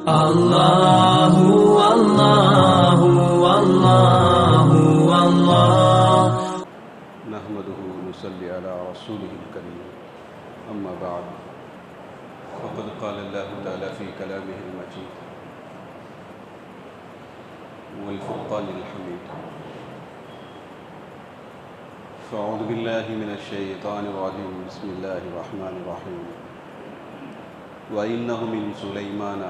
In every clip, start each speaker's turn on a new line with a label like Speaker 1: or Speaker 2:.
Speaker 1: اللہ اللہ اللہ اللہ
Speaker 2: نحمده ونصلي على رسوله الكريم اما بعد فقد قال الله تعالى في كلامه المجيد والفرقان الحميد فاعوذ بالله من الشيطان الرجيم بسم الله الرحمن الرحيم وإنه من سليمان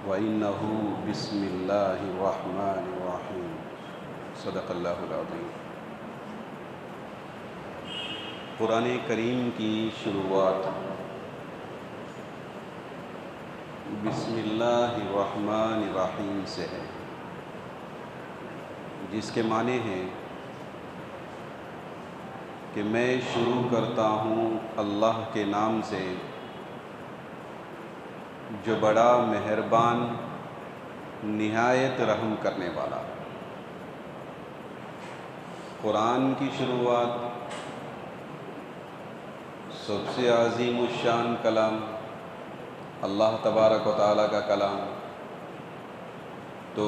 Speaker 2: وَإِنَّهُ بِسْمِ اللَّهِ الرَّحْمَنِ الرَّحِيمِ صدق اللہ العظیم۔ قرآن کریم کی شروعات بسم اللہ الرحمن الرحیم سے ہے، جس کے معنی ہیں کہ میں شروع کرتا ہوں اللہ کے نام سے جو بڑا مہربان نہایت رحم کرنے والا۔ قرآن کی شروعات سب سے عظیم الشان کلام اللہ تبارک و تعالیٰ کا کلام، تو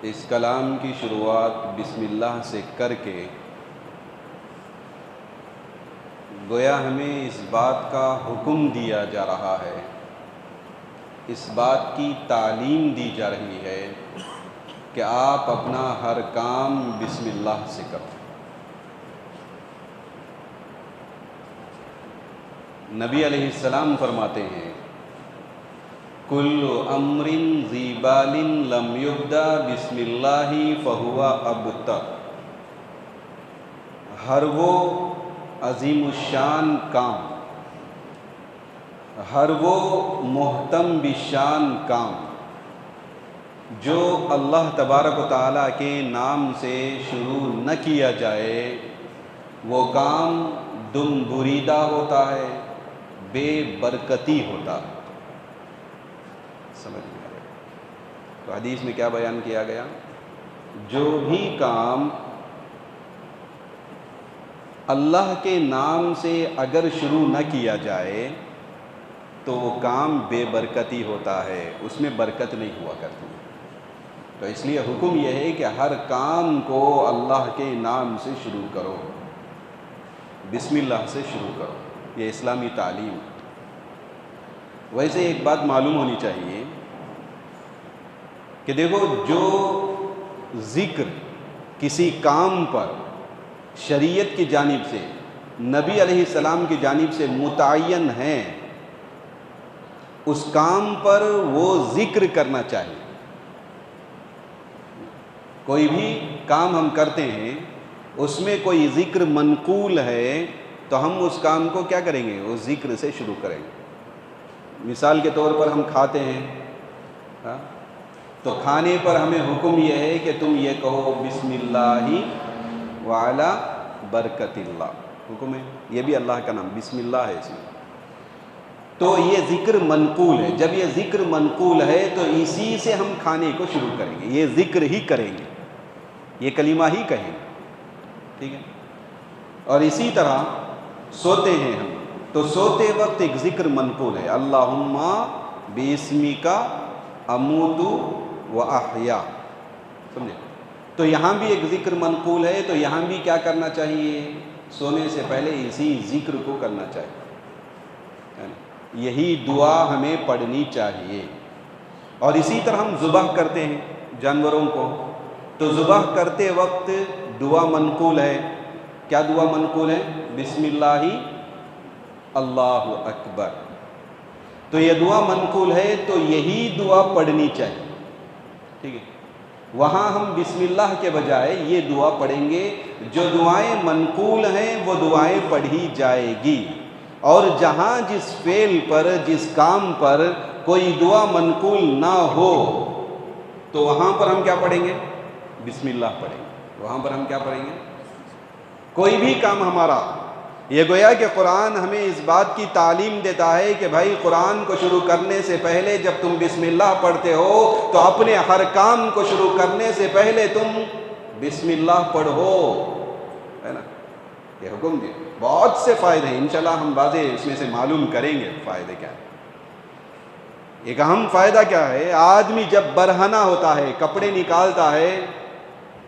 Speaker 2: اس کلام کی شروعات بسم اللہ سے کر کے گویا ہمیں اس بات کا حکم دیا جا رہا ہے، اس بات کی تعلیم دی جا رہی ہے کہ آپ اپنا ہر کام بسم اللہ سے کرو۔ نبی علیہ السلام فرماتے ہیں کل امر ذی بال لم یبدأ بسم اللہ فہو ابتر، ہر وہ عظیم الشان کام، ہر وہ محتم بشان کام جو اللہ تبارک و تعالیٰ کے نام سے شروع نہ کیا جائے، وہ کام دم بریدہ ہوتا ہے، بے برکتی ہوتا ہے۔ سمجھ میں آ رہا ہے؟ تو حدیث میں کیا بیان کیا گیا؟ جو بھی کام اللہ کے نام سے اگر شروع نہ کیا جائے تو وہ کام بے برکتی ہوتا ہے، اس میں برکت نہیں ہوا کرتی۔ تو اس لیے حکم یہ ہے کہ ہر کام کو اللہ کے نام سے شروع کرو، بسم اللہ سے شروع کرو، یہ اسلامی تعلیم۔ ویسے ایک بات معلوم ہونی چاہیے کہ دیکھو، جو ذکر کسی کام پر شریعت کی جانب سے، نبی علیہ السلام کی جانب سے متعین ہیں، اس کام پر وہ ذکر کرنا چاہیے۔ کوئی بھی کام ہم کرتے ہیں، اس میں کوئی ذکر منقول ہے تو ہم اس کام کو کیا کریں گے؟ وہ ذکر سے شروع کریں گے۔ مثال کے طور پر ہم کھاتے ہیں، تو کھانے پر ہمیں حکم یہ ہے کہ تم یہ کہو بسم اللہ وعلی برکت اللہ، حکم ہے، یہ بھی اللہ کا نام بسم اللہ ہے اس میں۔ تو یہ ذکر منقول ہے، جب یہ ذکر منقول ہے تو اسی سے ہم کھانے کو شروع کریں گے، یہ ذکر ہی کریں گے، یہ کلمہ ہی کہیں گے، ٹھیک ہے؟ اور اسی طرح سوتے ہیں ہم، تو سوتے وقت ایک ذکر منقول ہے، اللہم باسمک اموت و احیا، سمجھے؟ تو یہاں بھی ایک ذکر منقول ہے، تو یہاں بھی کیا کرنا چاہیے؟ سونے سے پہلے اسی ذکر کو کرنا چاہیے، یہی دعا ہمیں پڑھنی چاہیے۔ اور اسی طرح ہم ذبح کرتے ہیں جانوروں کو، تو ذبح کرتے وقت دعا منقول ہے، کیا دعا منقول ہے؟ بسم اللہ اللہ اکبر، تو یہ دعا منقول ہے، تو یہی دعا پڑھنی چاہیے، ٹھیک ہے؟ وہاں ہم بسم اللہ کے بجائے یہ دعا پڑھیں گے، جو دعائیں منقول ہیں وہ دعائیں پڑھی جائے گی، اور جہاں جس فعل پر، جس کام پر کوئی دعا منقول نہ ہو تو وہاں پر ہم کیا پڑھیں گے؟ بسم اللہ پڑھیں گے، وہاں پر ہم کیا پڑھیں گے؟ کوئی بھی کام ہمارا، یہ گویا کہ قرآن ہمیں اس بات کی تعلیم دیتا ہے کہ بھائی قرآن کو شروع کرنے سے پہلے جب تم بسم اللہ پڑھتے ہو تو اپنے ہر کام کو شروع کرنے سے پہلے تم بسم اللہ پڑھو، ہے نا؟ یہ حکم دیا۔ بہت سے فائدے ہیں، انشاءاللہ ہم بعض اس میں سے معلوم کریں گے فائدے کیا ہیں۔ ایک اہم فائدہ کیا ہے، آدمی جب برہنہ ہوتا ہے، کپڑے نکالتا ہے،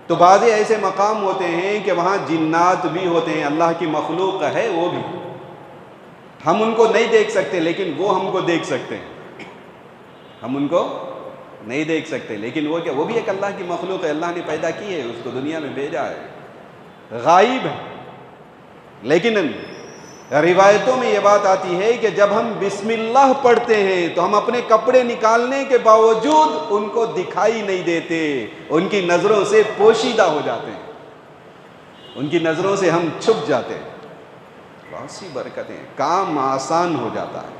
Speaker 2: تو بعض ایسے مقام ہوتے ہیں کہ وہاں جنات بھی ہوتے ہیں، اللہ کی مخلوق ہے وہ بھی، ہم ان کو نہیں دیکھ سکتے لیکن وہ ہم کو دیکھ سکتے ہیں، ہم ان کو نہیں دیکھ سکتے لیکن وہ کیا، وہ بھی ایک اللہ کی مخلوق ہے، اللہ نے پیدا کی ہے، اس کو دنیا میں بھیجا ہے، غائب ہے۔ لیکن روایتوں میں یہ بات آتی ہے کہ جب ہم بسم اللہ پڑھتے ہیں تو ہم اپنے کپڑے نکالنے کے باوجود ان کو دکھائی نہیں دیتے، ان کی نظروں سے پوشیدہ ہو جاتے ہیں، ان کی نظروں سے ہم چھپ جاتے ہیں۔ بہت سی برکتیں، کام آسان ہو جاتا ہے،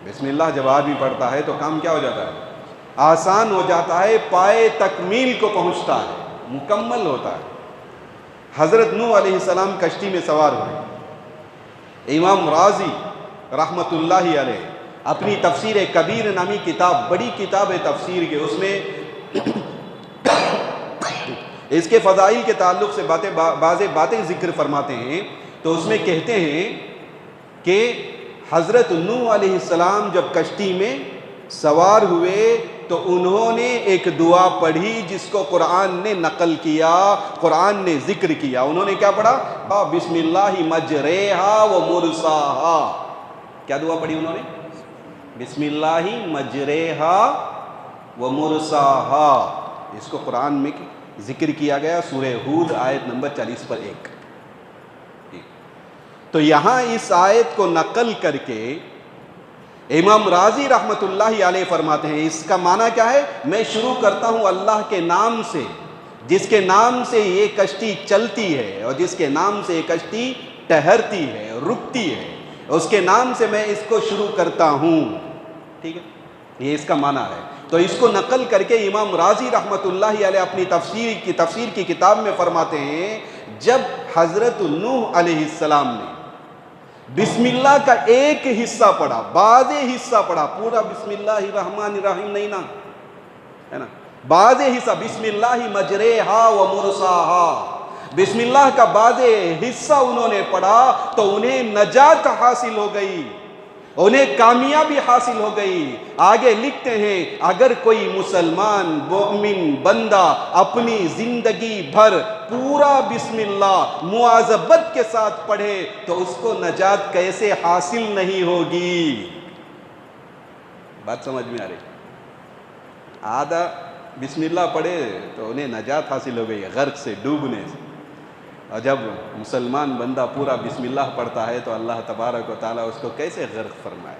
Speaker 2: بسم اللہ جب آدمی پڑھتا ہے تو کام کیا ہو جاتا ہے، آسان ہو جاتا ہے، پائے تکمیل کو پہنچتا ہے، مکمل ہوتا ہے۔ حضرت نوح علیہ السلام کشتی میں سوار ہوئے، امام رازی رحمت اللہ علیہ اپنی تفسیر کبیر نامی کتاب، بڑی کتاب ہے تفسیر کے، اس میں اس کے فضائل کے تعلق سے بعض باتیں ذکر فرماتے ہیں، تو اس میں کہتے ہیں کہ حضرت نوح علیہ السلام جب کشتی میں سوار ہوئے تو انہوں نے ایک دعا پڑھی جس کو قرآن نے نقل کیا، قرآن نے ذکر کیا۔ انہوں نے کیا پڑھا؟ بسم اللہ مجریہا و مرساہا۔ کیا دعا پڑھی انہوں نے؟ بسم اللہ مجریہا و مرساہا۔ اس کو قرآن میں ذکر کیا گیا، سورہ ہود آیت نمبر 40 پر 1۔ تو یہاں اس آیت کو نقل کر کے امام رازی رحمت اللہ علیہ فرماتے ہیں، اس کا معنی کیا ہے؟ میں شروع کرتا ہوں اللہ کے نام سے، جس کے نام سے یہ کشتی چلتی ہے اور جس کے نام سے یہ کشتی ٹہرتی ہے، رکتی ہے، اس کے نام سے میں اس کو شروع کرتا ہوں۔ ٹھیک ہے، یہ اس کا معنی ہے۔ تو اس کو نقل کر کے امام رازی رحمت اللہ علیہ اپنی تفسیر کی کتاب میں فرماتے ہیں، جب حضرت نوح علیہ السلام نے بسم اللہ کا ایک حصہ پڑھا، بعض حصہ پڑھا، پورا بسم اللہ الرحمن الرحیم نہیں نا، ہے نا، بعض حصہ بسم اللہ مجریہا و مرساہا، بسم اللہ کا بعض حصہ انہوں نے پڑھا تو انہیں نجات حاصل ہو گئی، انہیں کامیابی حاصل ہو گئی۔ آگے لکھتے ہیں، اگر کوئی مسلمان مومن بندہ اپنی زندگی بھر پورا بسم اللہ مواظبت کے ساتھ پڑھے تو اس کو نجات کیسے حاصل نہیں ہوگی؟ بات سمجھ میں آ رہی؟ آدھا بسم اللہ پڑھے تو انہیں نجات حاصل ہو گئی غرق سے، ڈوبنے سے، اور جب مسلمان بندہ پورا بسم اللہ پڑھتا ہے تو اللہ تبارک و تعالیٰ اس کو کیسے غرق فرمائے،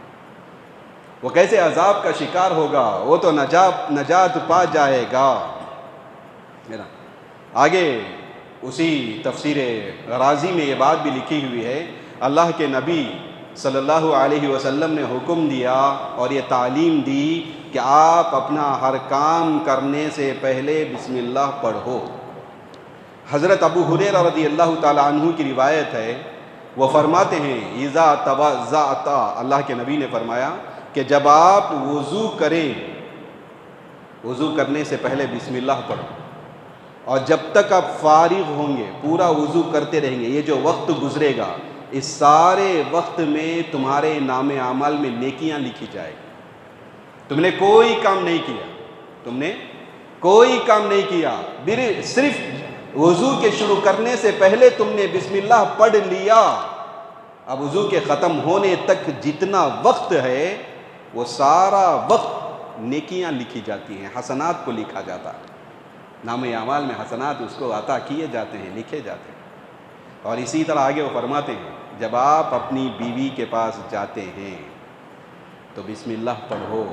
Speaker 2: وہ کیسے عذاب کا شکار ہوگا، وہ تو نجات پا جائے گا۔ آگے اسی تفسیر رازی میں یہ بات بھی لکھی ہوئی ہے، اللہ کے نبی صلی اللہ علیہ وسلم نے حکم دیا اور یہ تعلیم دی کہ آپ اپنا ہر کام کرنے سے پہلے بسم اللہ پڑھو۔ حضرت ابو ہریرہ رضی اللہ تعالی عنہ کی روایت ہے، وہ فرماتے ہیں اذا توضأت، اللہ کے نبی نے فرمایا کہ جب آپ وضو کریں، وضو کرنے سے پہلے بسم اللہ پڑھو، اور جب تک آپ فارغ ہوں گے، پورا وضو کرتے رہیں گے، یہ جو وقت گزرے گا اس سارے وقت میں تمہارے نام اعمال میں نیکیاں لکھی جائے گی۔ تم نے کوئی کام نہیں کیا، تم نے کوئی کام نہیں کیا، صرف وضو کے شروع کرنے سے پہلے تم نے بسم اللہ پڑھ لیا، اب وضو کے ختم ہونے تک جتنا وقت ہے وہ سارا وقت نیکیاں لکھی جاتی ہیں، حسنات کو لکھا جاتا ہے، نام اعمال میں حسنات اس کو عطا کیے جاتے ہیں، لکھے جاتے ہیں۔ اور اسی طرح آگے وہ فرماتے ہیں جب آپ اپنی بیوی کے پاس جاتے ہیں تو بسم اللہ پڑھو،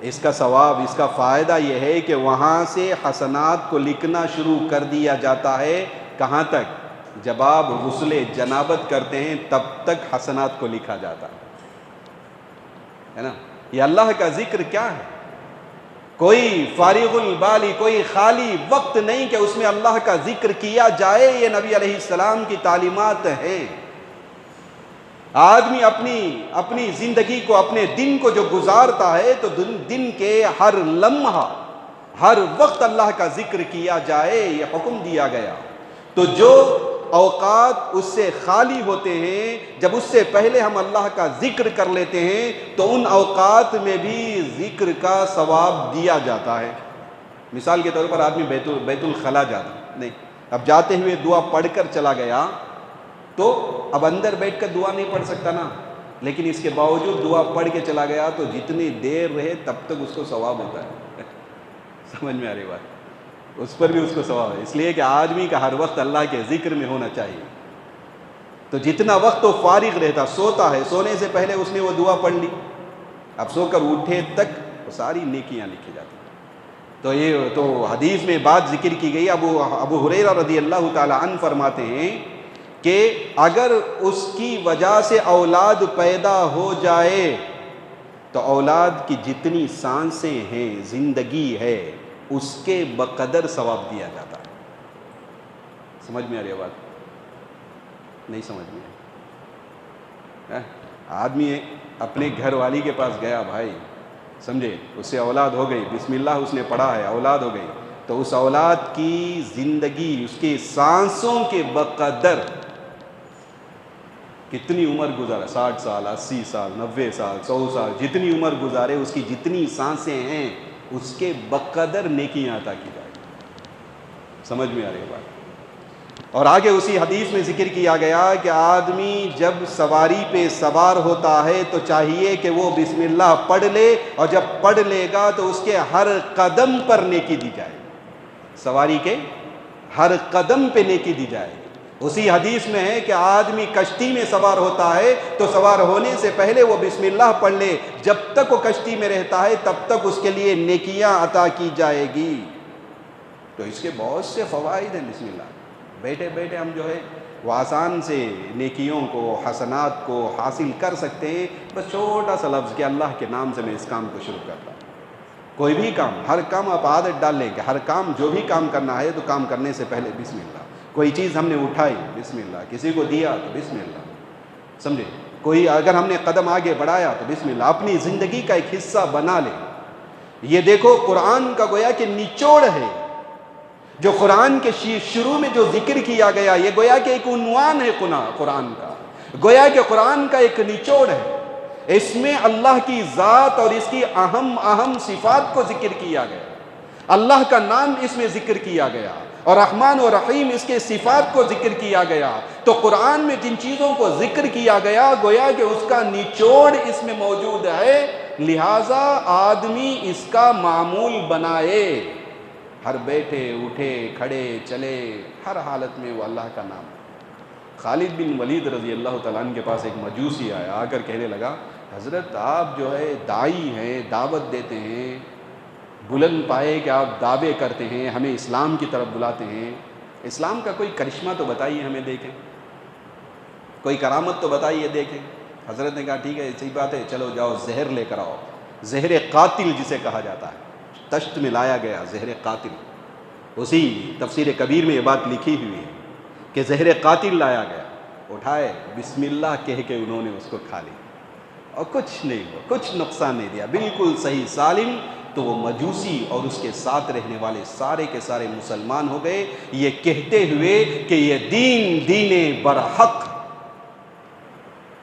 Speaker 2: اس کا ثواب، اس کا فائدہ یہ ہے کہ وہاں سے حسنات کو لکھنا شروع کر دیا جاتا ہے۔ کہاں تک؟ جب آپ غسل جنابت کرتے ہیں تب تک حسنات کو لکھا جاتا ہے نا۔ یہ اللہ کا ذکر کیا ہے؟ کوئی فارغ البالی، کوئی خالی وقت نہیں کہ اس میں اللہ کا ذکر کیا جائے، یہ نبی علیہ السلام کی تعلیمات ہیں۔ آدمی اپنی زندگی کو، اپنے دن کو جو گزارتا ہے تو دن کے ہر لمحہ، ہر وقت اللہ کا ذکر کیا جائے، یہ حکم دیا گیا۔ تو جو اوقات اس سے خالی ہوتے ہیں، جب اس سے پہلے ہم اللہ کا ذکر کر لیتے ہیں تو ان اوقات میں بھی ذکر کا ثواب دیا جاتا ہے۔ مثال کے طور پر آدمی بیت الخلا جاتا نہیں، اب جاتے ہوئے دعا پڑھ کر چلا گیا تو اب اندر بیٹھ کر دعا نہیں پڑھ سکتا نا، لیکن اس کے باوجود دعا پڑھ کے چلا گیا تو جتنی دیر رہے تب تک اس کو ثواب ہوتا ہے۔ سمجھ میں آ رہی بات؟ اس پر بھی اس کو ثواب ہے، اس لیے کہ آدمی کا ہر وقت اللہ کے ذکر میں ہونا چاہیے۔ تو جتنا وقت وہ فارغ رہتا، سوتا ہے، سونے سے پہلے اس نے وہ دعا پڑھ لی، اب سو کر اٹھے تک وہ ساری نیکیاں لکھی جاتی ہیں۔ تو حدیث میں بات ذکر کی گئی، ابو ہریرہ رضی اللہ تعالی عنہ فرماتے ہیں کہ اگر اس کی وجہ سے اولاد پیدا ہو جائے تو اولاد کی جتنی سانسیں ہیں، زندگی ہے، اس کے بقدر ثواب دیا جاتا ہے۔ سمجھ میں آ رہی ہے بات؟ نہیں سمجھ میں؟ آدمی اپنے گھر والی کے پاس گیا، بھائی سمجھے، اس سے اولاد ہو گئی، بسم اللہ اس نے پڑھا ہے، اولاد ہو گئی، تو اس اولاد کی زندگی، اس کے سانسوں کے بقدر کتنی عمر گزارا، 60 سال، 80 سال، 90 سال، 100 سال، جتنی عمر گزارے اس کی جتنی سانسیں ہیں اس کے بقدر نیکیاں عطا کی جائے۔ سمجھ میں آ رہی ہے بات؟ اور آگے اسی حدیث میں ذکر کیا گیا کہ آدمی جب سواری پہ سوار ہوتا ہے تو چاہیے کہ وہ بسم اللہ پڑھ لے، اور جب پڑھ لے گا تو اس کے ہر قدم پر نیکی دی جائے، سواری کے ہر قدم پہ نیکی دی جائے۔ اسی حدیث میں ہے کہ آدمی کشتی میں سوار ہوتا ہے تو سوار ہونے سے پہلے وہ بسم اللہ پڑھ لے، جب تک وہ کشتی میں رہتا ہے تب تک اس کے لیے نیکیاں عطا کی جائے گی۔ تو اس کے بہت سے فوائد ہیں بسم اللہ۔ بیٹھے بیٹھے ہم جو ہے وہ آسان سے نیکیوں کو، حسنات کو حاصل کر سکتے ہیں، بس چھوٹا سا لفظ کہ اللہ کے نام سے میں اس کام کو شروع کرتا ہوں۔ کوئی بھی کام، ہر کام آپ عادت ڈال لیں کہ ہر کام، جو بھی کام کرنا ہے تو کام کرنے سے پہلے بسم اللہ۔ کوئی چیز ہم نے اٹھائی، بسم اللہ، کسی کو دیا تو بسم اللہ، سمجھے، کوئی اگر ہم نے قدم آگے بڑھایا تو بسم اللہ، اپنی زندگی کا ایک حصہ بنا لیں۔ یہ دیکھو قرآن کا گویا کہ نچوڑ ہے، جو قرآن کے شروع میں جو ذکر کیا گیا، یہ گویا کہ ایک عنوان ہے قرآن کا، گویا کہ قرآن کا ایک نچوڑ ہے۔ اس میں اللہ کی ذات اور اس کی اہم صفات کو ذکر کیا گیا، اللہ کا نام اس میں ذکر کیا گیا، اور رحمان و رحیم اس کے صفات کو ذکر کیا گیا۔ تو قرآن میں جن چیزوں کو ذکر کیا گیا گویا کہ اس کا نچوڑ اس میں موجود ہے، لہٰذا آدمی اس کا معمول بنائے، ہر بیٹھے اٹھے کھڑے چلے ہر حالت میں وہ اللہ کا نام۔ خالد بن ولید رضی اللہ تعالیٰ عنہ کے پاس ایک مجوسی آیا، آ کر کہنے لگا، حضرت آپ جو ہے داعی ہیں، دعوت دیتے ہیں، بلند پائے کہ آپ دعوے کرتے ہیں، ہمیں اسلام کی طرف بلاتے ہیں، اسلام کا کوئی کرشمہ تو بتائیے ہمیں دیکھیں، کوئی کرامت تو بتائیے دیکھیں۔ حضرت نے کہا ٹھیک ہے، صحیح بات ہے، چلو جاؤ زہر لے کر آؤ، زہر قاتل جسے کہا جاتا ہے، تشت میں لایا گیا زہر قاتل۔ اسی تفسیر کبیر میں یہ بات لکھی ہوئی ہے کہ زہر قاتل لایا گیا، اٹھائے، بسم اللہ کہہ کے انہوں نے اس کو کھا لی، اور کچھ نہیں ہوا، کچھ نقصان نہیں دیا، بالکل صحیح سالم۔ تو وہ مجوسی اور اس کے ساتھ رہنے والے سارے کے سارے مسلمان ہو گئے، یہ کہتے ہوئے کہ یہ دین برحق۔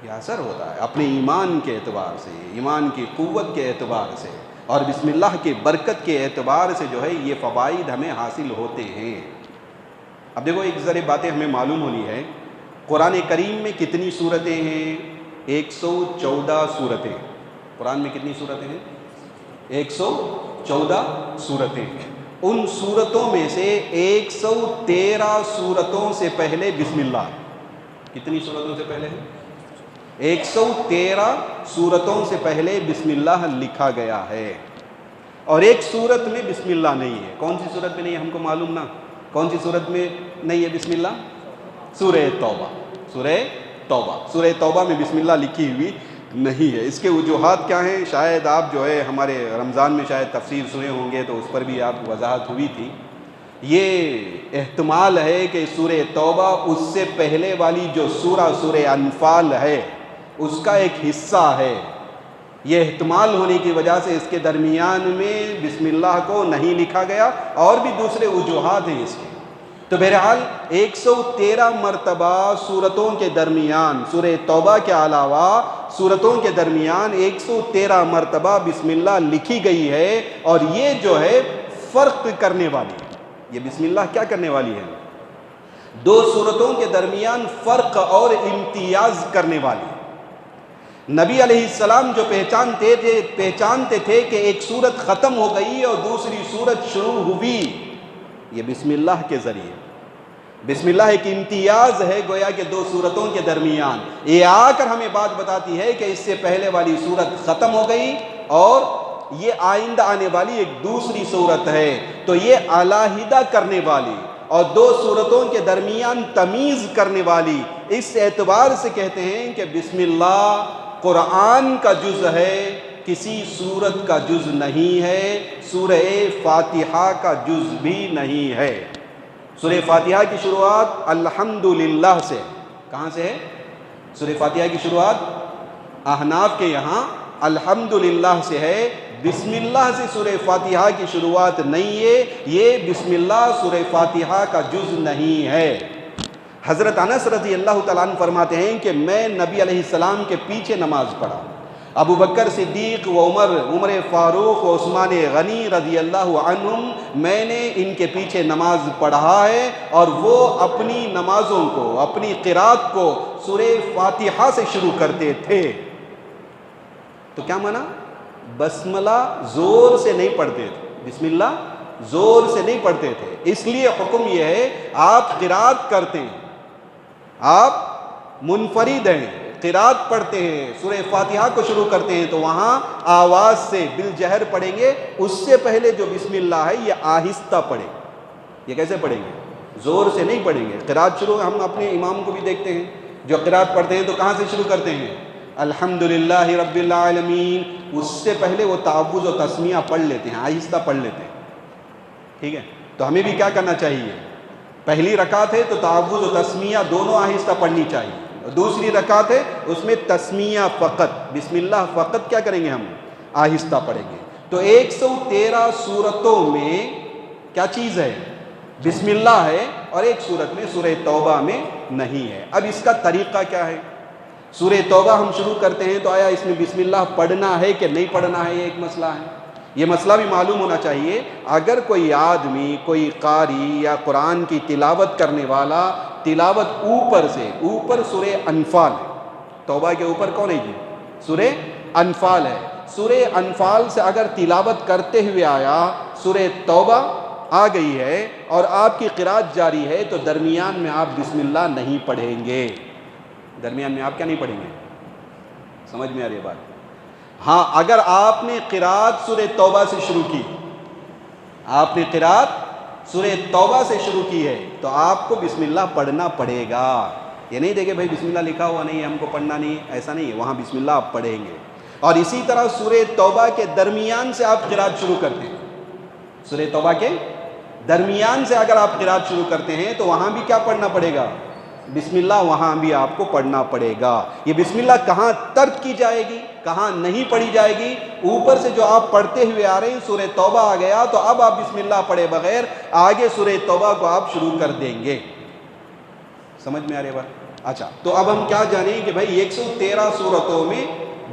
Speaker 2: یہ اثر ہوتا ہے اپنے ایمان کے اعتبار سے، ایمان کی قوت کے اعتبار سے، اور بسم اللہ کی برکت کے اعتبار سے جو ہے یہ فوائد ہمیں حاصل ہوتے ہیں۔ اب دیکھو ایک ذرا باتیں ہمیں معلوم ہونی ہے، قرآن کریم میں کتنی سورتیں ہیں؟ 114 سورتیں۔ قرآن میں کتنی سورتیں ہیں؟ 114 سورتیں ہیں۔ ان سورتوں میں سے 113 سورتوں سے پہلے بسم اللہ۔ کتنی سورتوں سے پہلے؟ 113 سورتوں سے پہلے بسم اللہ لکھا گیا ہے، اور ایک سورت میں بسم اللہ نہیں ہے۔ کون سی سورت میں نہیں ہے ہم کو معلوم نا؟ کون سی سورت میں نہیں ہے بسم اللہ؟ سورہ توبہ۔ سورہ توبہ میں بسم اللہ لکھی ہوئی نہیں ہے۔ اس کے وجوہات کیا ہیں؟ شاید آپ جو ہے ہمارے رمضان میں شاید تفسیر سنے ہوں گے تو اس پر بھی آپ وضاحت ہوئی تھی۔ یہ احتمال ہے کہ سورہ توبہ اس سے پہلے والی جو سورہ انفال ہے اس کا ایک حصہ ہے۔ یہ احتمال ہونے کی وجہ سے اس کے درمیان میں بسم اللہ کو نہیں لکھا گیا، اور بھی دوسرے وجوہات ہیں اس کے۔ تو بہرحال 113 مرتبہ سورتوں کے درمیان، سورہ توبہ کے علاوہ سورتوں کے درمیان 113 مرتبہ بسم اللہ لکھی گئی ہے، اور یہ جو ہے فرق کرنے والی ہے۔ یہ بسم اللہ کیا کرنے والی ہے؟ دو سورتوں کے درمیان فرق اور امتیاز کرنے والی ہے۔ نبی علیہ السلام جو پہچانتے تھے کہ ایک سورت ختم ہو گئی اور دوسری سورت شروع ہوئی، یہ بسم اللہ کے ذریعے۔ بسم اللہ ایک امتیاز ہے گویا کہ دو سورتوں کے درمیان، یہ آ کر ہمیں بات بتاتی ہے کہ اس سے پہلے والی سورت ختم ہو گئی اور یہ آئندہ آنے والی ایک دوسری سورت ہے، تو یہ علیحدہ کرنے والی اور دو سورتوں کے درمیان تمیز کرنے والی، اس اعتبار سے کہتے ہیں کہ بسم اللہ قرآن کا جز ہے، کسی سورت کا جز نہیں ہے، سورہ فاتحہ کا جز بھی نہیں ہے۔ سورہ فاتحہ کی شروعات الحمدللہ سے، کہاں سے ہے؟ سورہ فاتحہ کی شروعات احناف کے یہاں الحمدللہ سے ہے، بسم اللہ سے سورہ فاتحہ کی شروعات نہیں ہے، یہ بسم اللہ سورہ فاتحہ کا جز نہیں ہے۔ حضرت انس رضی اللہ تعالیٰ عنہ فرماتے ہیں کہ میں نبی علیہ السلام کے پیچھے نماز پڑھا، ابو بکر صدیق و عمر فاروق و عثمان غنی رضی اللہ عنہم، میں نے ان کے پیچھے نماز پڑھا ہے، اور وہ اپنی نمازوں کو، اپنی قرات کو سورہ فاتحہ سے شروع کرتے تھے۔ تو کیا مانا؟ بسملہ زور سے نہیں پڑھتے تھے، بسم اللہ زور سے نہیں پڑھتے تھے، اس لیے حکم یہ ہے آپ قرات کرتے ہیں، آپ منفرد ہیں، قرات پڑھتے ہیں، سورہ فاتحہ کو شروع کرتے ہیں تو وہاں آواز سے بالجہر پڑھیں گے، اس سے پہلے جو بسم اللہ ہے یہ آہستہ پڑھیں۔ یہ کیسے پڑھیں گے؟ زور سے نہیں پڑھیں گے۔ قرات شروع ہم اپنے امام کو بھی دیکھتے ہیں، جو قرات پڑھتے ہیں تو کہاں سے شروع کرتے ہیں؟ الحمدللہ رب العالمین، اس سے پہلے وہ تعوذ و تسمیہ پڑھ لیتے ہیں، آہستہ پڑھ لیتے ہیں، ٹھیک ہے؟ تو ہمیں بھی کیا کرنا چاہیے؟ پہلی رکعت ہے تو تعوذ و تسمیہ دونوں آہستہ پڑھنی چاہیے، دوسری رکعت ہے اس میں تسمیہ فقط، بسم اللہ فقط کیا کریں گے؟ ہم آہستہ پڑھیں گے۔ تو 113 سورتوں میں کیا چیز ہے؟ بسم اللہ ہے، اور ایک سورت میں سورہ توبہ میں نہیں ہے۔ اب اس کا طریقہ کیا ہے؟ سورہ توبہ ہم شروع کرتے ہیں تو آیا اس میں بسم اللہ پڑھنا ہے کہ نہیں پڑھنا ہے؟ یہ ایک مسئلہ ہے، یہ مسئلہ بھی معلوم ہونا چاہیے۔ اگر کوئی آدمی، کوئی قاری یا قرآن کی تلاوت کرنے والا تلاوت اوپر سورہ انفال ہے، توبہ کے اوپر کون ہے جی؟ سورہ انفال ہے، سورہ انفال سے اگر تلاوت کرتے ہوئے آیا سورہ توبہ آ گئی ہے اور آپ کی قرات جاری ہے، تو درمیان میں آپ بسم اللہ نہیں پڑھیں گے۔ درمیان میں آپ کیا نہیں پڑھیں گے؟ سمجھ میں آ رہی ہے بات؟ ہاں، اگر آپ نے قرات سورہ توبہ سے شروع کی، آپ نے قرات سورہ توبہ سے شروع کی ہے تو آپ کو بسم اللہ پڑھنا پڑے گا۔ یہ نہیں دیکھے بھائی بسم اللہ لکھا ہوا نہیں ہے ہم کو پڑھنا نہیں، ایسا نہیں ہے، وہاں بسم اللہ آپ پڑھیں گے۔ اور اسی طرح سورہ توبہ کے درمیان سے آپ قرات شروع کرتے ہیں، سورہ توبہ کے درمیان سے اگر آپ قرات شروع کرتے ہیں تو وہاں بھی کیا پڑھنا پڑے گا؟ بسم اللہ وہاں بھی آپ کو پڑھنا پڑے گا۔ یہ بسم اللہ کہاں ترک کی جائے گی، کہاں نہیں پڑھی جائے گی؟ اوپر سے جو آپ پڑھتے ہوئے آ رہے ہیں سورہ توبہ آ گیا تو اب آپ بسم اللہ پڑھے بغیر آگے سورہ توبہ کو آپ شروع کر دیں گے۔ سمجھ میں آ رہی بات؟ اچھا، تو اب ہم کیا جانیں کہ بھائی 113 سورتوں میں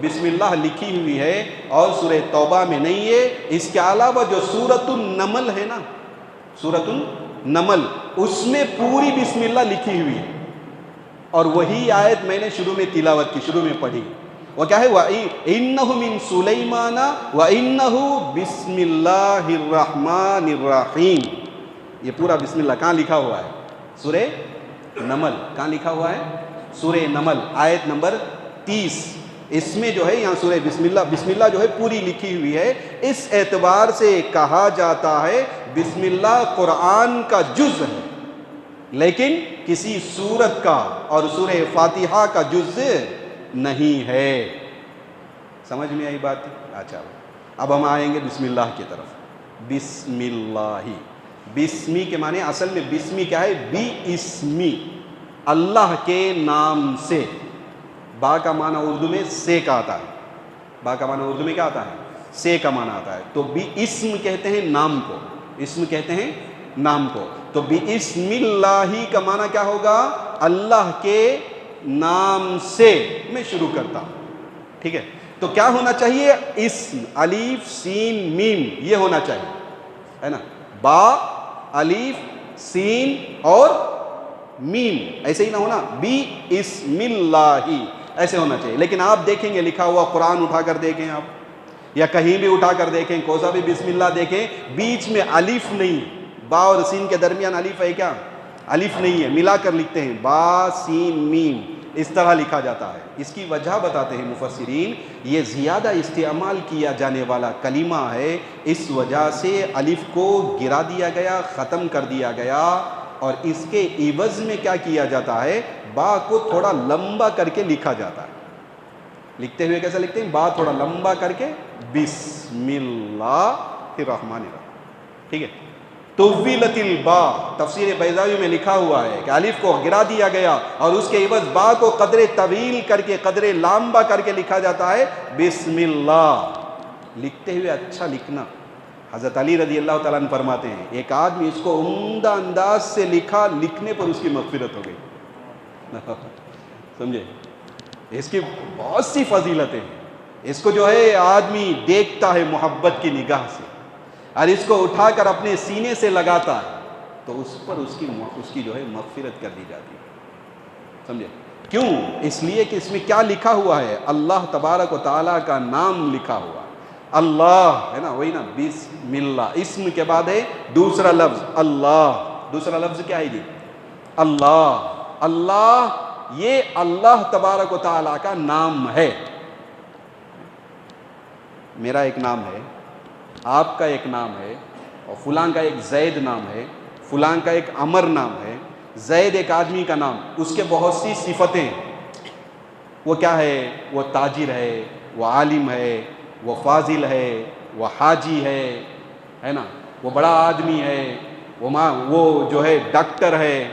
Speaker 2: بسم اللہ لکھی ہوئی ہے اور سورہ توبہ میں نہیں ہے۔ اس کے علاوہ جو سورۃ النمل ہے نا، سورۃ النمل، اس میں پوری بسم اللہ لکھی ہوئی ہے، اور وہی آیت میں نے شروع میں تلاوت کی، شروع میں پڑھی، وہ کیا ہے؟ وَإِنَّهُ مِن سُلَيْمَانَ وَإِنَّهُ بِسْمِ اللَّهِ الرَّحْمَنِ الرَّحِيمِ۔ یہ پورا بسم اللہ کہاں لکھا ہوا ہے؟ سورہ نمل۔ کہاں لکھا ہوا ہے؟ سورہ نمل، آیت نمبر 30۔ اس میں جو ہے یہاں سورہ بسم اللہ جو ہے پوری لکھی ہوئی ہے۔ اس اعتبار سے کہا جاتا ہے بسم اللہ قرآن کا جز ہے، لیکن کسی سورت کا اور سورہ فاتحہ کا جز نہیں ہے۔ سمجھ میں آئی بات؟ اچھا، اب ہم آئیں گے بسم اللہ کی طرف۔ بسم اللہ، بسمی کے معنی اصل میں بسمی کیا ہے؟ بی اسمی، اللہ کے نام سے۔ با کا معنی اردو میں سے کا آتا ہے، با کا معنی اردو میں کیا آتا ہے؟ سے کا معنی آتا ہے۔ تو بھی اسم کہتے ہیں نام کو، اسم کہتے ہیں نام کو. تو بسم اللہ کا معنی کیا ہوگا؟ اللہ کے نام سے میں شروع کرتا ہوں. ٹھیک ہے؟ تو کیا ہونا چاہیے؟ اسم، الف سین میم یہ ہونا چاہیے، ہے نا. با الف سین اور میم ایسے ہی نہ ہونا، بسم اللہ ایسے ہونا چاہیے. لیکن آپ دیکھیں گے لکھا ہوا قرآن اٹھا کر دیکھیں آپ، یا کہیں بھی اٹھا کر دیکھیں، کوئی سا بھی بسم اللہ دیکھیں، بیچ میں الف نہیں. با اور سین کے درمیان الف ہے کیا؟ الف نہیں ہے، ملا کر لکھتے ہیں با سین میم، اس طرح لکھا جاتا ہے. اس کی وجہ بتاتے ہیں مفسرین، یہ زیادہ استعمال کیا جانے والا کلمہ ہے، اس وجہ سے الف کو گرا دیا گیا، ختم کر دیا گیا، اور اس کے عوض میں کیا کیا جاتا ہے؟ با کو تھوڑا لمبا کر کے لکھا جاتا ہے. لکھتے ہوئے کیسا لکھتے ہیں؟ با تھوڑا لمبا کر کے بسم اللہ الرحمن الرحیم. ٹھیک ہے؟ طویلت البا، تفسیر بیضاوی میں لکھا ہوا ہے کہ الف کو گرا دیا گیا اور اس کے عوض با کو قدرے طویل کر کے، قدرے لمبا کر کے لکھا جاتا ہے بسم اللہ. لکھتے ہوئے اچھا لکھنا. حضرت علی رضی اللہ تعالیٰ عنہ فرماتے ہیں ایک آدمی اس کو عمدہ انداز سے لکھا، لکھنے پر اس کی مغفرت ہو گئی. سمجھے؟ اس کی بہت سی فضیلتیں ہیں. اس کو جو ہے آدمی دیکھتا ہے محبت کی نگاہ سے، اور اس کو اٹھا کر اپنے سینے سے لگاتا ہے تو اس پر اس کی جو ہے مغفرت کر دی جاتی ہے. سمجھے؟ کیوں؟ اس لیے کہ اس میں کیا لکھا ہوا ہے؟ اللہ تبارک و تعالیٰ کا نام لکھا ہوا. اللہ ہے نا، وہی نا بسم اللہ. اسم کے بعد ہے دوسرا لفظ اللہ. دوسرا لفظ کیا ہے جی؟ اللہ. اللہ یہ اللہ تبارک و تعالیٰ کا نام ہے. میرا ایک نام ہے، آپ کا ایک نام ہے، اور فلاں کا ایک زید نام ہے، فلاں کا ایک عمر نام ہے. زید ایک آدمی کا نام، اس کے بہت سی صفتیں. وہ کیا ہے؟ وہ تاجر ہے، وہ عالم ہے، وہ فاضل ہے، وہ حاجی ہے نا، وہ بڑا آدمی ہے، وہ جو ہے ڈاکٹر ہے،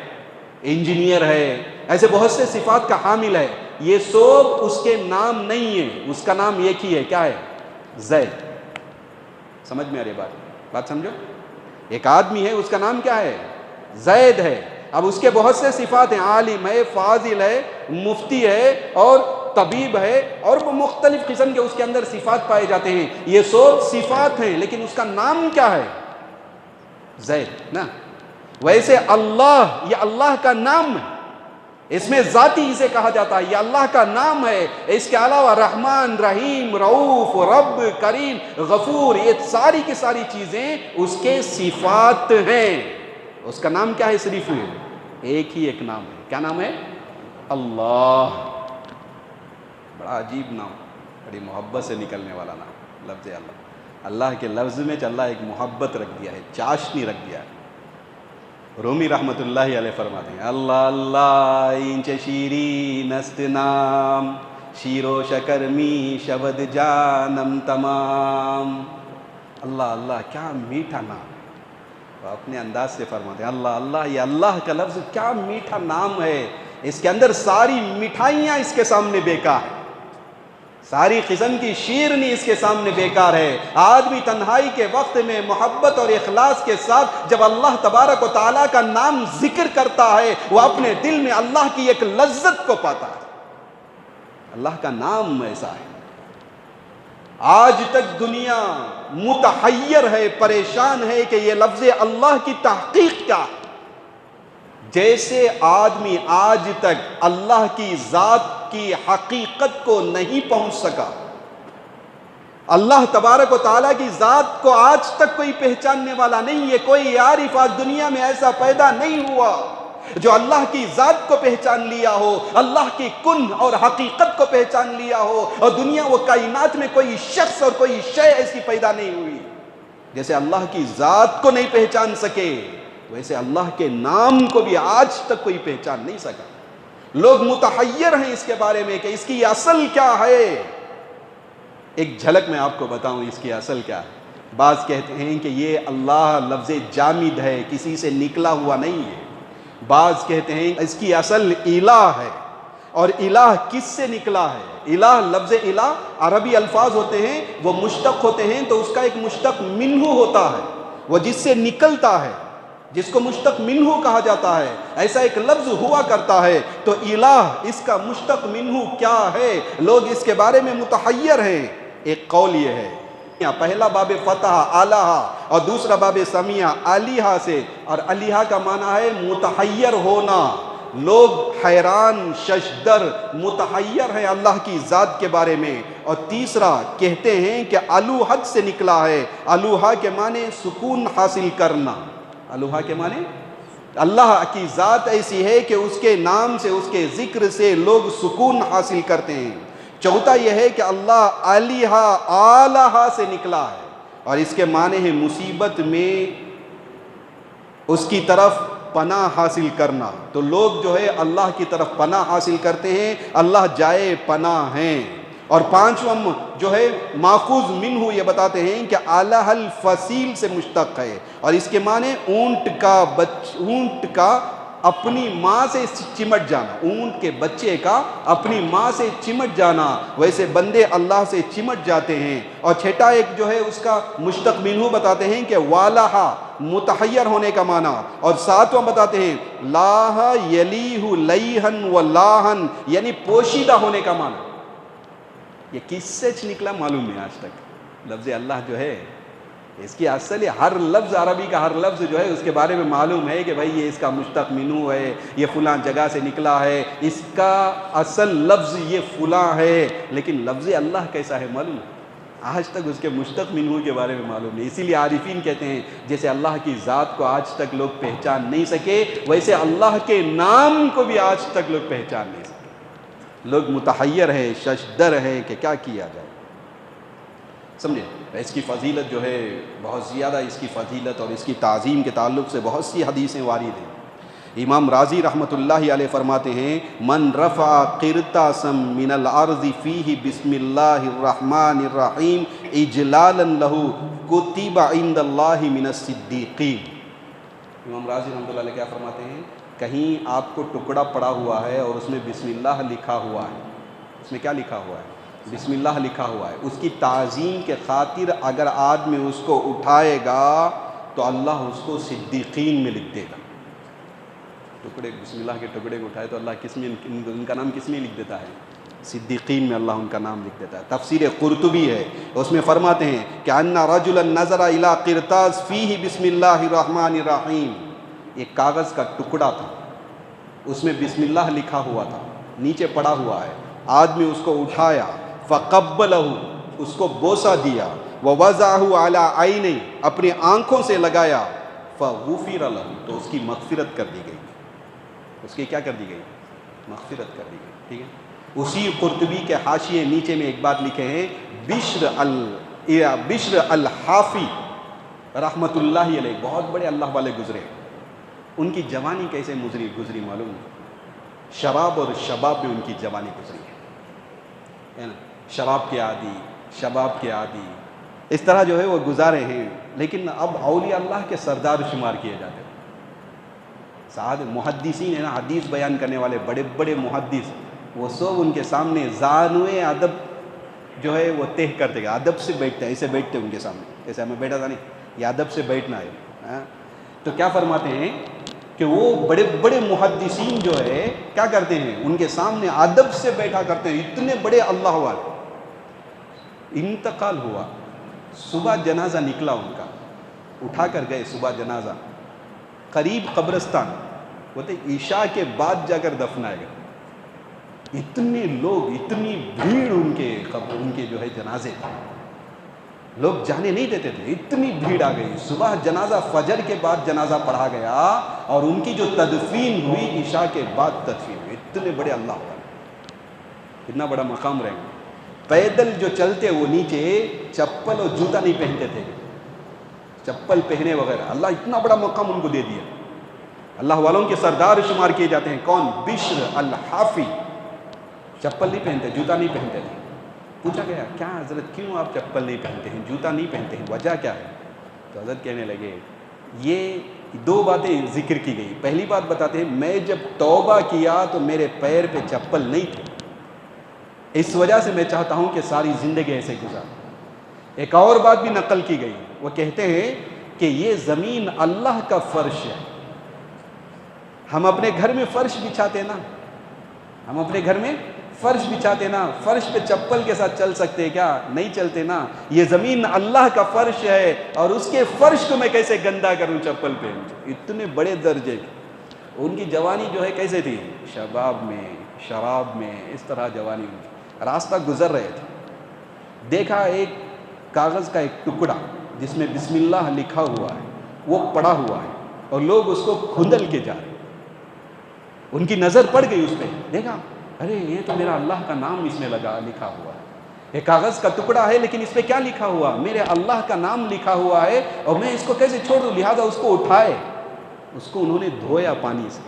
Speaker 2: انجینئر ہے. ایسے بہت سے صفات کا حامل ہے. یہ سب اس کے نام نہیں ہے، اس کا نام ایک ہی ہے. کیا ہے؟ زید. سمجھ میں آ رہی بات سمجھو. ایک آدمی ہے، اس کا نام کیا ہے؟ زید ہے. اب اس کے بہت سے صفات ہیں، عالم ہے، فاضل ہے، مفتی ہے اور طبیب ہے، اور وہ مختلف قسم کے اس کے اندر صفات پائے جاتے ہیں. یہ سب صفات ہیں، لیکن اس کا نام کیا ہے؟ زید نا. ویسے اللہ یہ اللہ کا نام ہے، اس میں ذاتی اسے کہا جاتا ہے، یہ اللہ کا نام ہے. اس کے علاوہ رحمان، رحیم، رؤوف، رب، کریم، غفور، یہ ساری کی ساری چیزیں اس کے صفات ہیں. اس کا نام کیا ہے؟ صرف ایک ہی ایک نام ہے. کیا نام ہے؟ اللہ. بڑا عجیب نام، بڑی محبت سے نکلنے والا نام، لفظ اللہ. اللہ کے لفظ میں اللہ ایک محبت رکھ دیا ہے، چاشنی رکھ دیا ہے. رومی رحمت اللہ علیہ فرماتے ہیں اللہ اللہ اینچ شیرین است نام، شیر و شکر می شود جانم تمام. اللہ اللہ کیا میٹھا نام. اپنے انداز سے فرماتے ہیں اللہ اللہ یہ اللہ کا لفظ کیا میٹھا نام ہے. اس کے اندر ساری مٹھائیاں اس کے سامنے بیکار ہیں، ساری قسم کی شیرنی اس کے سامنے بیکار ہے. آدمی تنہائی کے وقت میں محبت اور اخلاص کے ساتھ جب اللہ تبارک و تعالیٰ کا نام ذکر کرتا ہے، وہ اپنے دل میں اللہ کی ایک لذت کو پاتا ہے. اللہ کا نام ایسا ہے. آج تک دنیا متحیر ہے، پریشان ہے کہ یہ لفظ اللہ کی تحقیق کیا ہے. جیسے آدمی آج تک اللہ کی ذات کی حقیقت کو نہیں پہنچ سکا، اللہ تبارک و تعالیٰ کی ذات کو آج تک کوئی پہچاننے والا نہیں ہے. کوئی عارف آج دنیا میں ایسا پیدا نہیں ہوا جو اللہ کی ذات کو پہچان لیا ہو، اللہ کی کن اور حقیقت کو پہچان لیا ہو. اور دنیا و کائنات میں کوئی شخص اور کوئی شے ایسی پیدا نہیں ہوئی جیسے اللہ کی ذات کو نہیں پہچان سکے، ویسے اللہ کے نام کو بھی آج تک کوئی پہچان نہیں سکا. لوگ متحیر ہیں اس کے بارے میں کہ اس کی اصل کیا ہے. ایک جھلک میں آپ کو بتاؤں اس کی اصل کیا ہے. بعض کہتے ہیں کہ یہ اللہ لفظ جامد ہے، کسی سے نکلا ہوا نہیں ہے. بعض کہتے ہیں اس کی اصل الہ ہے. اور الہ کس سے نکلا ہے؟ الہ لفظ الہ عربی الفاظ ہوتے ہیں، وہ مشتق ہوتے ہیں، تو اس کا ایک مشتق منہ ہوتا ہے، وہ جس سے نکلتا ہے. جس کو مشتق منہ کہا جاتا ہے، ایسا ایک لفظ ہوا کرتا ہے، تو الہ اس کا مشتق منہ کیا ہے؟ لوگ اس کے بارے میں متحیر ہیں۔ ایک قول یہ ہے، پہلا باب فتح آلہا اور دوسرا باب سمیع آلیہا سے، اور آلیہا کا معنی ہے متحیر ہونا، لوگ حیران ششدر متحیر ہیں اللہ کی ذات کے بارے میں۔ اور تیسرا کہتے ہیں کہ الوہت سے نکلا ہے، الوہا کے معنی سکون حاصل کرنا، الوہا کے معنی اللہ کی ذات ایسی ہے کہ اس کے نام سے، اس کے ذکر سے لوگ سکون حاصل کرتے ہیں۔ چوتھا یہ ہے کہ اللہ آلیہا آلہا سے نکلا ہے، اور اس کے معنی ہے مصیبت میں اس کی طرف پناہ حاصل کرنا، تو لوگ جو ہے اللہ کی طرف پناہ حاصل کرتے ہیں، اللہ جائے پناہ ہیں۔ اور پانچواں جو ہے ماخوذ منہ، یہ بتاتے ہیں کہ الہ الفصیل سے مشتق ہے، اور اس کے معنی اونٹ کا اپنی ماں سے چمٹ جانا، اونٹ کے بچے کا اپنی ماں سے چمٹ جانا، ویسے بندے اللہ سے چمٹ جاتے ہیں۔ اور چھٹا ایک جو ہے اس کا مشتق منہ بتاتے ہیں کہ والہا متحیر ہونے کا معنی، اور ساتواں بتاتے ہیں لاہ یلیہ لیہن و لاہن، یعنی پوشیدہ ہونے کا معنی۔ یہ کس سے نکلا معلوم نہیں آج تک۔ لفظ اللہ جو ہے اس کی اصل ہر لفظ، عربی کا ہر لفظ جو ہے اس کے بارے میں معلوم ہے کہ بھائی یہ اس کا مشتق منو ہے، یہ فلاں جگہ سے نکلا ہے، اس کا اصل لفظ یہ فلاں ہے، لیکن لفظ اللہ کیسا ہے معلوم ہے؟ آج تک اس کے مشتق منو کے بارے میں معلوم نہیں۔ اسی لیے عارفین کہتے ہیں جیسے اللہ کی ذات کو آج تک لوگ پہچان نہیں سکے، ویسے اللہ کے نام کو بھی آج تک لوگ پہچان نہیں سکے۔ لوگ متحیر ہیں، ششدر ہیں کہ کیا کیا جائے، سمجھے؟ اس کی فضیلت جو ہے بہت زیادہ، اس کی فضیلت اور اس کی تعظیم کے تعلق سے بہت سی حدیثیں وارد ہیں۔ امام رازی رحمۃ اللہ علیہ فرماتے ہیں من رفع قرطاسا من الارض فیہ بسم اللہ الرحمن الرحیم اجلالا لہ کتب عند اللہ من الصدیقین۔ امام رازی رحمۃ اللہ علیہ کیا فرماتے ہیں؟ کہیں آپ کو ٹکڑا پڑا ہوا ہے اور اس میں بسم اللہ لکھا ہوا ہے، اس میں کیا لکھا ہوا ہے؟ بسم اللہ لکھا ہوا ہے، اس کی تعظیم کے خاطر اگر آدمی اس کو اٹھائے گا تو اللہ اس کو صدیقین میں لکھ دے گا۔ ٹکڑے بسم اللہ کے ٹکڑے کو اٹھائے تو اللہ کس میں، ان کا نام کس میں لکھ دیتا ہے؟ صدیقین میں اللہ ان کا نام لکھ دیتا ہے۔ تفسیر قرطبی ہے، اس میں فرماتے ہیں کہ ان رجلا نظر الی قرطاس فیہ بسم اللہ الرحمن الرحیم، ایک کاغذ کا ٹکڑا تھا، اس میں بسم اللہ لکھا ہوا تھا، نیچے پڑا ہوا ہے، آدمی اس کو اٹھایا، فقبلہ اس کو بوسہ دیا، ووضعہ علی عینہ اپنی آنکھوں سے لگایا، فغفر لہ تو اس کی مغفرت کر دی گئی، اس کی کیا کر دی گئی؟ مغفرت کر دی گئی، ٹھیک ہے۔ اسی قرطبی کے حاشیے نیچے میں ایک بات لکھے ہیں، بشر الحافی رحمۃ اللہ علیہ، بہت بڑے اللہ والے گزرے، ان کی جوانی کیسے گزری معلوم ہے؟ شراب اور شباب میں ان کی جوانی گزری ہے نا، شراب کے عادی، شباب کے عادی، اس طرح جو ہے وہ گزارے ہیں، لیکن اب اولیاء اللہ کے سردار شمار کیے جاتے ہیں۔ سعد محدثین ہیں نا، حدیث بیان کرنے والے بڑے بڑے محدث، وہ سب ان کے سامنے زانوے ادب جو ہے وہ طے کرتے گا، ادب سے بیٹھتے ہیں، ایسے بیٹھتے ہیں ان کے سامنے، ایسے ہمیں بیٹھا تھا نہیں، یہ ادب سے بیٹھنا ہے۔ تو کیا فرماتے ہیں کہ وہ بڑے بڑے محدثین جو ہے کیا کرتے ہیں، ان کے سامنے ادب سے بیٹھا کرتے ہیں، اتنے بڑے اللہ والے۔ انتقال ہوا، صبح جنازہ نکلا ان کا، اٹھا کر گئے صبح جنازہ، قریب قبرستان، بولتے عشاء کے بعد جا کر دفنائے گا، اتنے لوگ، اتنی بھیڑ ان کے جو ہے جنازے تھے، لوگ جانے نہیں دیتے تھے، اتنی بھیڑ آ گئی، صبح جنازہ، فجر کے بعد جنازہ پڑھا گیا، اور ان کی جو تدفین ہوئی عشاء کے بعد تدفین ہوئی، اتنے بڑے اللہ والے، اتنا بڑا مقام رہے گا۔ پیدل جو چلتے وہ نیچے چپل اور جوتا نہیں پہنتے تھے، چپل پہنے وغیرہ، اللہ اتنا بڑا مقام ان کو دے دیا، اللہ والوں کے سردار شمار کیے جاتے ہیں۔ کون؟ بشر الحافی، چپل نہیں پہنتے، جوتا نہیں پہنتے تھے۔ پوچھا گیا کیا حضرت کیوں آپ چپل نہیں پہنتے ہیں، جوتا نہیں پہنتے ہیں، وجہ کیا ہے؟ تو حضرت کہنے لگے یہ دو باتیں ذکر کی گئی۔ پہلی بات بتاتے ہیں میں جب توبہ کیا تو میرے پیر پہ چپل نہیں تھے، اس وجہ سے میں چاہتا ہوں کہ ساری زندگی ایسے گزار۔ ایک اور بات بھی نقل کی گئی، وہ کہتے ہیں کہ یہ زمین اللہ کا فرش ہے. ہم اپنے گھر میں فرش بچھاتے نا, ہم اپنے گھر میں فرش بچھاتے نا, فرش پہ چپل کے ساتھ چل سکتے کیا؟ نہیں چلتے نا. یہ زمین اللہ کا فرش ہے, اور اس کے فرش کو میں کیسے گندا کروں چپل پہ؟ اتنے بڑے درجے کی. ان کی جوانی جو ہے کیسے تھی؟ شباب میں, شراب میں, اس طرح جوانی ان کی. راستہ گزر رہے تھے, دیکھا ایک کاغذ کا ایک ٹکڑا جس میں بسم اللہ لکھا ہوا ہے, وہ پڑا ہوا ہے, اور لوگ اس کو کھندل کے جا رہے. ان کی نظر پڑ گئی اس پہ, دیکھا ارے یہ تو میرا اللہ کا نام اس میں لکھا ہوا ہے. ایک کاغذ کا ٹکڑا ہے لیکن اس پہ کیا لکھا ہوا؟ میرے اللہ کا نام لکھا ہوا ہے, اور میں اس کو کیسے چھوڑ دوں؟ لہذا اس کو اٹھائے, اس کو انہوں نے دھویا پانی سے.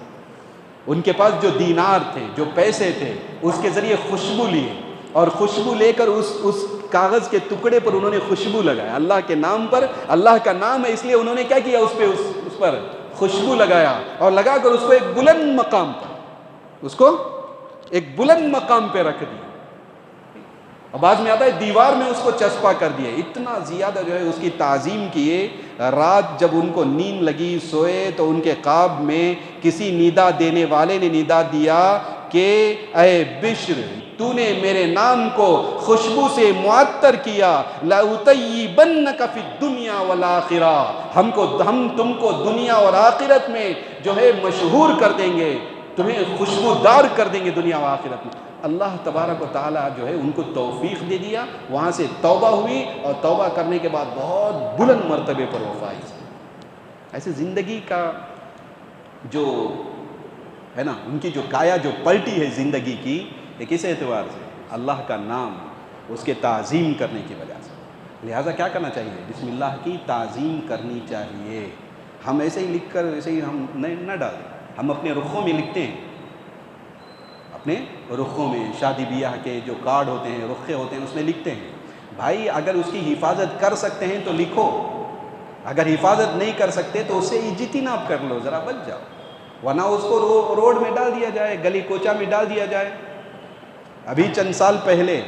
Speaker 2: ان کے پاس جو دینار تھے, جو پیسے تھے, اس کے ذریعے خوشبو لیے, اور خوشبو لے کر اس کاغذ کے ٹکڑے پر انہوں نے خوشبو لگایا. اللہ کے نام پر, اللہ کا نام ہے اس لیے انہوں نے کیا کیا؟ اس پر خوشبو لگایا, اور لگا کر اس کو ایک بلند مقام پر, اس کو ایک بلند مقام پہ رکھ دیا. اور بعض میں آتا ہے دیوار میں اس کو چسپا کر دیا. اتنا زیادہ جو ہے اس کی تعظیم کیے. رات جب ان کو نیند لگی, سوئے, تو ان کے خواب میں کسی ندا دینے والے نے ندا دیا کہ اے بشر, تو نے میرے نام کو خوشبو سے معطر کیا. لَأُطَيِّبَنَّكَ فِي الدُّنْيَا وَالْآخِرَةِ, ہم تم کو دنیا اور آخرت میں جو ہے مشہور کر دیں گے, تمہیں خوشبودار کر دیں گے دنیا و آخرت میں. اللہ تبارک و تعالیٰ جو ہے ان کو توفیق دے دیا. وہاں سے توبہ ہوئی, اور توبہ کرنے کے بعد بہت بلند مرتبے پر وہ فائز. ایسے زندگی کا جو ہے نا, ان کی جو کایا جو پلٹی ہے زندگی کی, یہ کس اعتبار سے؟ اللہ کا نام, اس کے تعظیم کرنے کی وجہ سے. لہٰذا کیا کرنا چاہیے؟ بسم اللہ کی تعظیم کرنی چاہیے. ہم ایسے ہی لکھ کر ایسے ہی ہم نہ ڈالیں. ہم اپنے رخوں میں لکھتے ہیں, اپنے رخوں میں شادی بیاہ کے جو کارڈ ہوتے ہیں, رخے ہوتے ہیں, اس میں لکھتے ہیں. بھائی اگر اس کی حفاظت کر سکتے ہیں تو لکھو, اگر حفاظت نہیں کر سکتے تو اسے اجتناب کر لو, ذرا بچ جاؤ. ورنہ اس کو روڈ میں ڈال دیا جائے, گلی کوچا میں ڈال دیا جائے. ابھی چند سال پہلے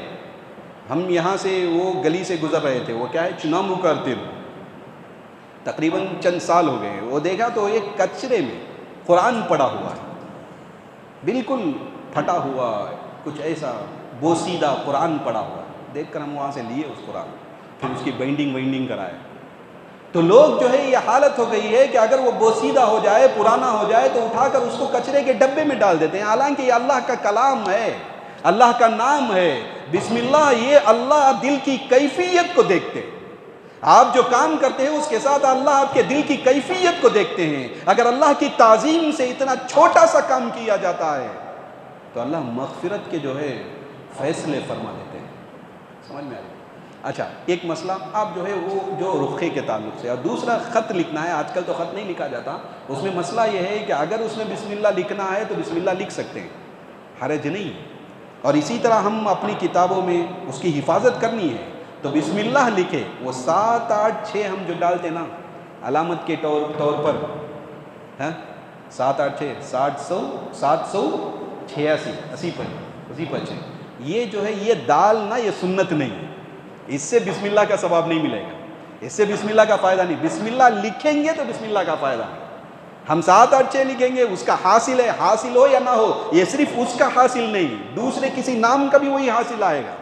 Speaker 2: ہم یہاں سے وہ گلی سے گزر رہے تھے, وہ کیا ہے, چنامو کرتے, تقریباً چند سال ہو گئے. وہ دیکھا تو ایک کچرے میں قرآن پڑا ہوا ہے, بالکل پھٹا ہوا, کچھ ایسا بوسیدہ قرآن پڑا ہوا. دیکھ کر ہم وہاں سے لیے اس قرآن, پھر اس کی بائنڈنگ کرائے. تو لوگ جو ہے یہ حالت ہو گئی ہے کہ اگر وہ بوسیدہ ہو جائے, پرانا ہو جائے, تو اٹھا کر اس کو کچرے کے ڈبے میں ڈال دیتے ہیں. حالانکہ یہ اللہ کا کلام ہے, اللہ کا نام ہے. بسم اللہ, یہ اللہ دل کی کیفیت کو دیکھتے. آپ جو کام کرتے ہیں اس کے ساتھ اللہ آپ کے دل کی کیفیت کو دیکھتے ہیں. اگر اللہ کی تعظیم سے اتنا چھوٹا سا کام کیا جاتا ہے تو اللہ مغفرت کے جو ہے فیصلے فرما دیتے ہیں. سمجھ میں آ رہی؟ اچھا, ایک مسئلہ آپ جو ہے وہ جو رخے کے تعلق سے, اور دوسرا خط لکھنا ہے. آج کل تو خط نہیں لکھا جاتا. اس میں مسئلہ یہ ہے کہ اگر اس میں بسم اللہ لکھنا ہے تو بسم اللہ لکھ سکتے ہیں, حرج نہیں. اور اسی طرح ہم اپنی کتابوں میں اس کی حفاظت کرنی ہے تو بسم اللہ لکھے. وہ 7 8 6 ہم جو ڈالتے نا علامت کے طور پر, 7 8 6 700 786 80 پر 6, یہ جو ہے یہ ڈالنا یہ سنت نہیں ہے. اس سے بسم اللہ کا ثواب نہیں ملے گا, اس سے بسم اللہ کا فائدہ نہیں. بسم اللہ لکھیں گے تو بسم اللہ کا فائدہ ہے. ہم 7 8 6 لکھیں گے, اس کا حاصل ہے, حاصل ہو یا نہ ہو, یہ صرف اس کا حاصل نہیں, دوسرے کسی نام کا بھی وہی حاصل آئے گا.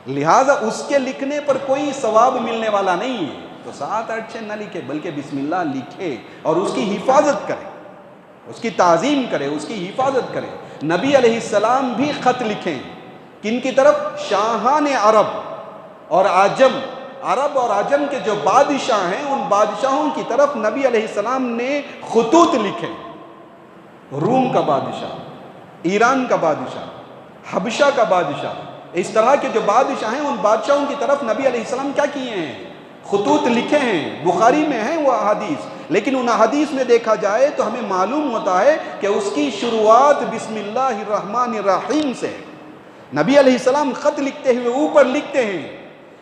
Speaker 2: لہٰذا اس کے لکھنے پر کوئی ثواب ملنے والا نہیں ہے. تو 7 8 6 نہ لکھے, بلکہ بسم اللہ لکھے اور اس کی حفاظت کرے, اس کی تعظیم کرے, اس کی حفاظت کرے. نبی علیہ السلام بھی خط لکھیں. کن کی طرف؟ شاہان عرب اور عجم. عرب اور عجم کے جو بادشاہ ہیں, ان بادشاہوں کی طرف نبی علیہ السلام نے خطوط لکھے. روم کا بادشاہ, ایران کا بادشاہ, حبشہ کا بادشاہ, اس طرح کے جو بادشاہ ہیں ان بادشاہوں کی طرف نبی علیہ السلام کیا کیے ہیں؟ خطوط لکھے ہیں. بخاری میں ہیں وہ احادیث, لیکن ان احادیث میں دیکھا جائے تو ہمیں معلوم ہوتا ہے کہ اس کی شروعات بسم اللہ الرحمن الرحیم سے. نبی علیہ السلام خط لکھتے ہوئے اوپر لکھتے ہیں,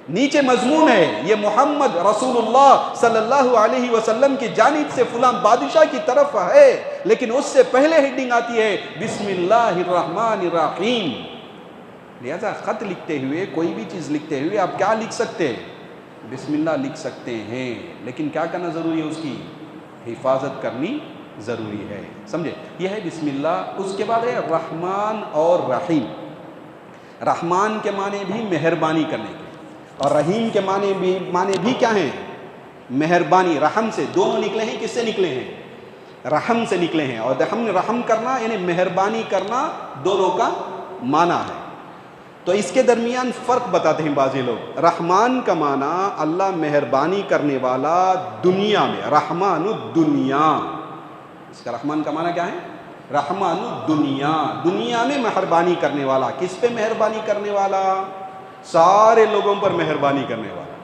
Speaker 2: نیچے مضمون ہے یہ محمد رسول اللہ صلی اللہ علیہ وسلم کی جانب سے فلاں بادشاہ کی طرف ہے, لیکن اس سے پہلے ہیڈنگ آتی ہے بسم اللہ الرحمن الرحیم. لہذا خط لکھتے ہوئے, کوئی بھی چیز لکھتے ہوئے آپ کیا لکھ سکتے ہیں؟ بسم اللہ لکھ سکتے ہیں، لیکن کیا کرنا ضروری ہے؟ اس کی حفاظت کرنی ضروری ہے، سمجھے؟ یہ ہے بسم اللہ۔ اس کے بعد ہے رحمان اور رحیم۔ رحمان کے معنی بھی مہربانی کرنے کے، اور رحیم کے معنی بھی کیا ہیں؟ مہربانی۔ رحم سے دونوں نکلے ہیں، کس سے نکلے ہیں؟ رحم سے نکلے ہیں، اور رحم کرنا یعنی مہربانی کرنا دونوں کا معنی ہے۔ تو اس کے درمیان فرق بتاتے ہیں بعضی لوگ۔ رحمان کا معنی اللہ مہربانی کرنے والا دنیا میں، رحمان الدنیا، اس کا رحمان کا معنی کیا ہے؟ رحمان الدنیا، دنیا میں مہربانی کرنے والا۔ کس پہ مہربانی کرنے والا؟ سارے لوگوں پر مہربانی کرنے والا،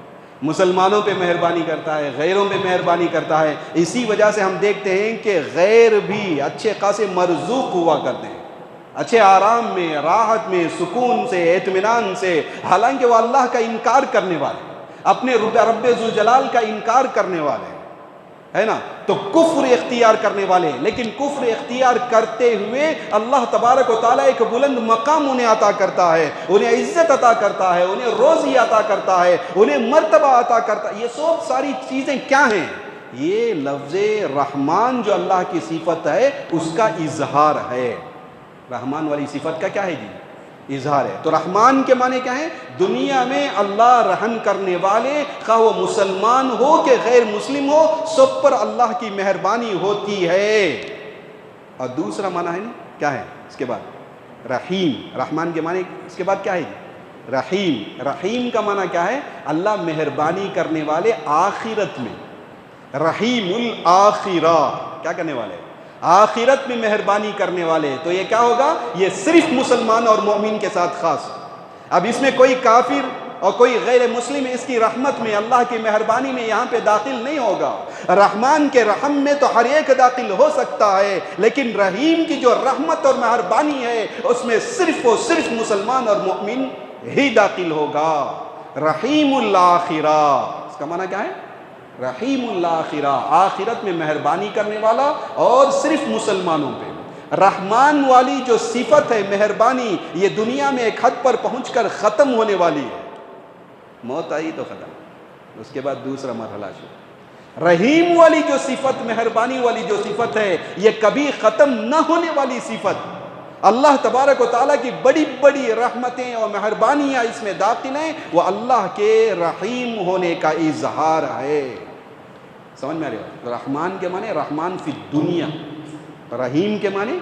Speaker 2: مسلمانوں پہ مہربانی کرتا ہے، غیروں پہ مہربانی کرتا ہے۔ اسی وجہ سے ہم دیکھتے ہیں کہ غیر بھی اچھے خاصے مرزوق ہوا کرتے ہیں، اچھے آرام میں، راحت میں، سکون سے، اطمینان سے، حالانکہ وہ اللہ کا انکار کرنے والے، اپنے رب ذوالجلال کا انکار کرنے والے، ہے نا؟ تو کفر اختیار کرنے والے، لیکن کفر اختیار کرتے ہوئے اللہ تبارک و تعالیٰ ایک بلند مقام انہیں عطا کرتا ہے، انہیں عزت عطا کرتا ہے، انہیں روزی عطا کرتا ہے، انہیں مرتبہ عطا کرتا ہے۔ یہ سب ساری چیزیں کیا ہیں؟ یہ لفظ رحمان جو اللہ کی صفت ہے اس کا اظہار ہے۔ رحمان والی صفت کا کیا ہے جی؟ اظہار ہے۔ تو رحمان کے معنی کیا ہے؟ دنیا میں اللہ رحم کرنے والے، خواہ وہ مسلمان ہو کہ غیر مسلم ہو، سب پر اللہ کی مہربانی ہوتی ہے۔ اور دوسرا معنی ہے کیا ہے اس کے بعد؟ رحیم۔ رحمان کے معنی اس کے بعد کیا ہے جی؟ رحیم۔ رحیم کا معنی کیا ہے؟ اللہ مہربانی کرنے والے آخرت میں، رحیم الآخرہ، کیا کرنے والے؟ آخرت میں مہربانی کرنے والے۔ تو یہ کیا ہوگا؟ یہ صرف مسلمان اور مومن کے ساتھ خاص۔ اب اس میں کوئی کافر اور کوئی غیر مسلم اس کی رحمت میں، اللہ کی مہربانی میں یہاں پہ داخل نہیں ہوگا۔ رحمان کے رحم میں تو ہر ایک داخل ہو سکتا ہے، لیکن رحیم کی جو رحمت اور مہربانی ہے اس میں صرف اور صرف مسلمان اور مومن ہی داخل ہوگا۔ رحیم الآخرہ، اس کا معنی کیا ہے؟ رحیم الآخرہ، آخرت میں مہربانی کرنے والا، اور صرف مسلمانوں پہ۔ رحمان والی جو صفت ہے مہربانی، یہ دنیا میں ایک حد پر پہنچ کر ختم ہونے والی ہے، موت آئی تو ختم، اس کے بعد دوسرا مرحلہ شروع۔ رحیم والی جو صفت، مہربانی والی جو صفت ہے، یہ کبھی ختم نہ ہونے والی صفت۔ اللہ تبارک و تعالیٰ کی بڑی بڑی رحمتیں اور مہربانیاں اس میں داخل ہیں، وہ اللہ کے رحیم ہونے کا اظہار ہے۔ سمجھ میں آ رہی ہے؟ رحمان کے معنی رحمان فی الدنیا، رحیم کے معنی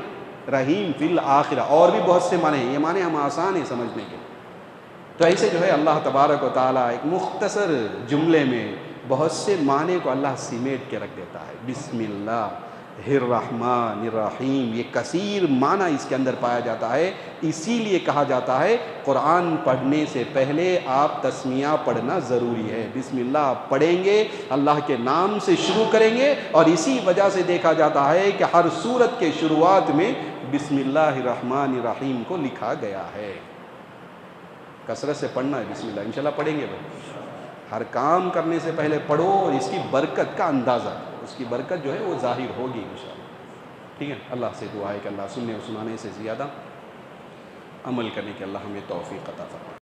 Speaker 2: رحیم فی الآخرہ، اور بھی بہت سے معنی ہیں، یہ معنی ہم آسان ہیں سمجھنے کے۔ تو ایسے جو ہے اللہ تبارک و تعالیٰ ایک مختصر جملے میں بہت سے معنی کو اللہ سمیٹ کے رکھ دیتا ہے۔ بسم اللہ الرحمن الرحیم، یہ کثیر معنی اس کے اندر پایا جاتا ہے۔ اسی لیے کہا جاتا ہے قرآن پڑھنے سے پہلے آپ تسمیہ پڑھنا ضروری ہے۔ بسم اللہ آپ پڑھیں گے، اللہ کے نام سے شروع کریں گے، اور اسی وجہ سے دیکھا جاتا ہے کہ ہر سورت کے شروعات میں بسم اللہ الرحمن الرحیم کو لکھا گیا ہے۔ کثرت سے پڑھنا ہے بسم اللہ، انشاءاللہ پڑھیں گے بھائی۔ ہر کام کرنے سے پہلے پڑھو، اور اس کی برکت کا اندازہ، اس کی برکت جو ہے وہ ظاہر ہوگی انشاءاللہ۔ ٹھیک ہے، اللہ سے دعا ہے کہ اللہ سننے و سنانے سے زیادہ عمل کرنے کے اللہ ہمیں توفیق عطا فرمائے۔